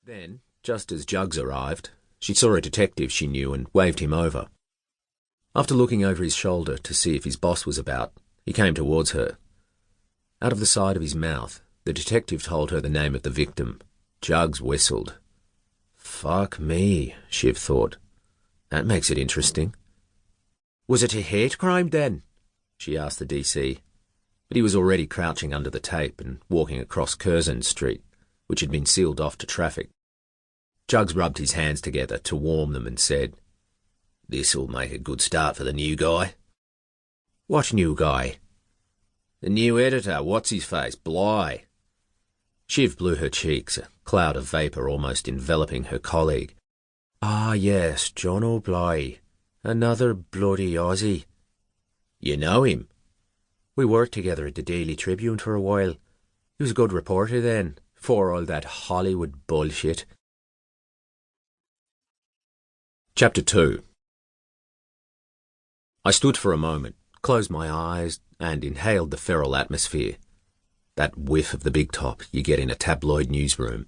Then, just as Jugs arrived, she saw a detective she knew and waved him over. After looking over his shoulder to see if his boss was about, he came towards her. Out of the side of his mouth, the detective told her the name of the victim. Jugs whistled. Fuck me, Shiv thought. That makes it interesting. Was it a hate crime then? She asked the DC, but he was already crouching under the tape and walking across Curzon Street, which had been sealed off to traffic. Jugs rubbed his hands together to warm them and said, This'll make a good start for the new guy. What new guy? The new editor, what's-his-face, Bligh. Shiv blew her cheeks, a cloud of vapour almost enveloping her colleague. Ah, yes, Jonno Bligh. Another bloody Aussie. You know him? We worked together at the Daily Tribune for a while. He was a good reporter then, before all that Hollywood bullshit. Chapter 2. I stood for a moment, closed my eyes, and inhaled the feral atmosphere. That whiff of the big top you get in a tabloid newsroom.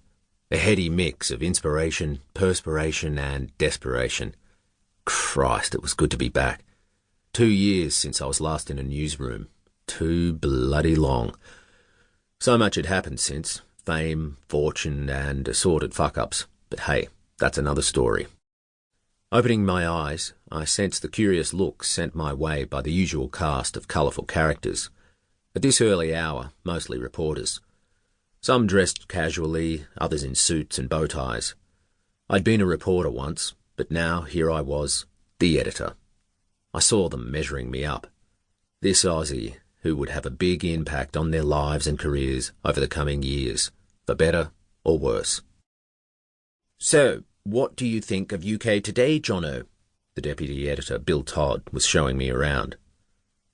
A heady mix of inspiration, perspiration, and desperation. Christ, it was good to be back. 2 years since I was last in a newsroom. Too bloody long. So much had happened since. Fame, fortune, and assorted fuck-ups. But hey, that's another story. Opening my eyes, I sensed the curious looks sent my way by the usual cast of colourful characters. At this early hour, mostly reporters. Some dressed casually, others in suits and bow ties. I'd been a reporter once, but now here I was, the editor. I saw them measuring me up. This Aussie, who would have a big impact on their lives and careers over the coming years, for better or worse. So, what do you think of UK Today, Jonno? The deputy editor, Bill Todd, was showing me around.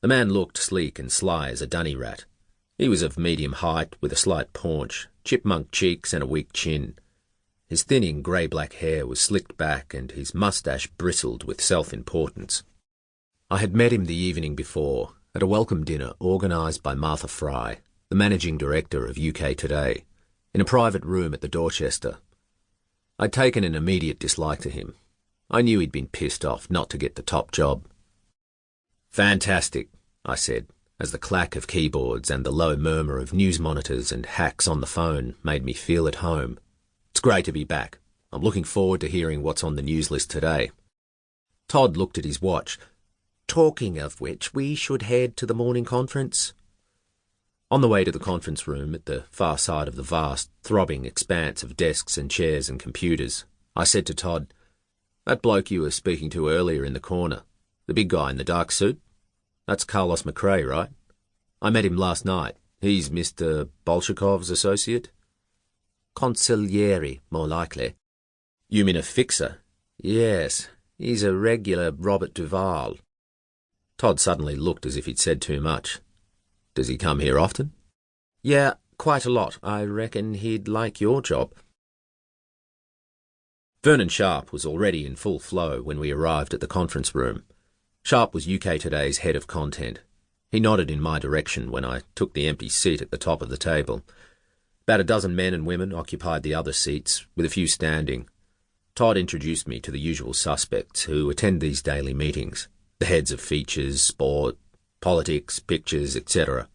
The man looked sleek and sly as a dunny rat. He was of medium height, with a slight paunch, chipmunk cheeks and a weak chin. His thinning grey-black hair was slicked back and his moustache bristled with self-importance. I had met him the evening before, at a welcome dinner organised by Martha Fry, the managing director of UK Today, in a private room at the Dorchester. I'd taken an immediate dislike to him. I knew he'd been pissed off not to get the top job. Fantastic, I said, as the clack of keyboards and the low murmur of news monitors and hacks on the phone made me feel at home. It's great to be back. I'm looking forward to hearing what's on the news list today. Todd looked at his watch. Talking of which, we should head to the morning conference. On the way to the conference room at the far side of the vast, throbbing expanse of desks and chairs and computers, I said to Todd, That bloke you were speaking to earlier in the corner, the big guy in the dark suit, that's Carlos McRae, right? I met him last night. He's Mr. Bolshakov's associate? Consigliere, more likely. You mean a fixer? Yes, he's a regular Robert Duvall. Todd suddenly looked as if he'd said too much. Does he come here often? Yeah, quite a lot. I reckon he'd like your job. Vernon Sharp was already in full flow when we arrived at the conference room. Sharp was UK Today's head of content. He nodded in my direction when I took the empty seat at the top of the table. About a dozen men and women occupied the other seats, with a few standing. Todd introduced me to the usual suspects who attend these daily meetings, the heads of features, sport, politics, pictures, etc.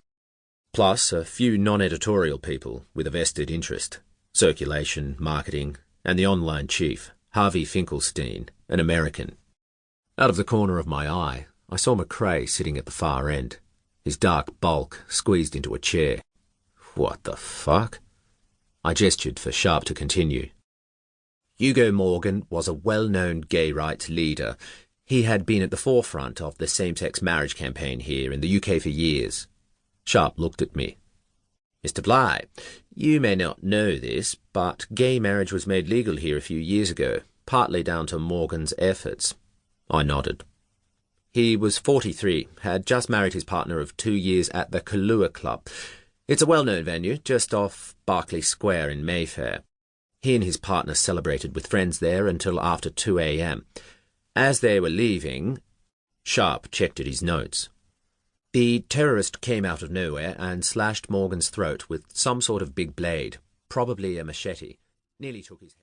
Plus a few non-editorial people with a vested interest, circulation, marketing, and the online chief, Harvey Finkelstein, an American. Out of the corner of my eye, I saw McRae sitting at the far end, his dark bulk squeezed into a chair. What the fuck? I gestured for Sharp to continue. Hugo Morgan was a well-known gay rights leader. He had been at the forefront of the same-sex marriage campaign here in the UK for years. Sharp looked at me. Mr. Bligh, you may not know this, but gay marriage was made legal here a few years ago, partly down to Morgan's efforts. I nodded. He was 43, had just married his partner of 2 years at the Kahlua Club. It's a well-known venue, just off Berkeley Square in Mayfair. He and his partner celebrated with friends there until after 2 a.m. As they were leaving, Sharp checked at his notes. The terrorist came out of nowhere and slashed Morgan's throat with some sort of big blade, probably a machete. Nearly took his head.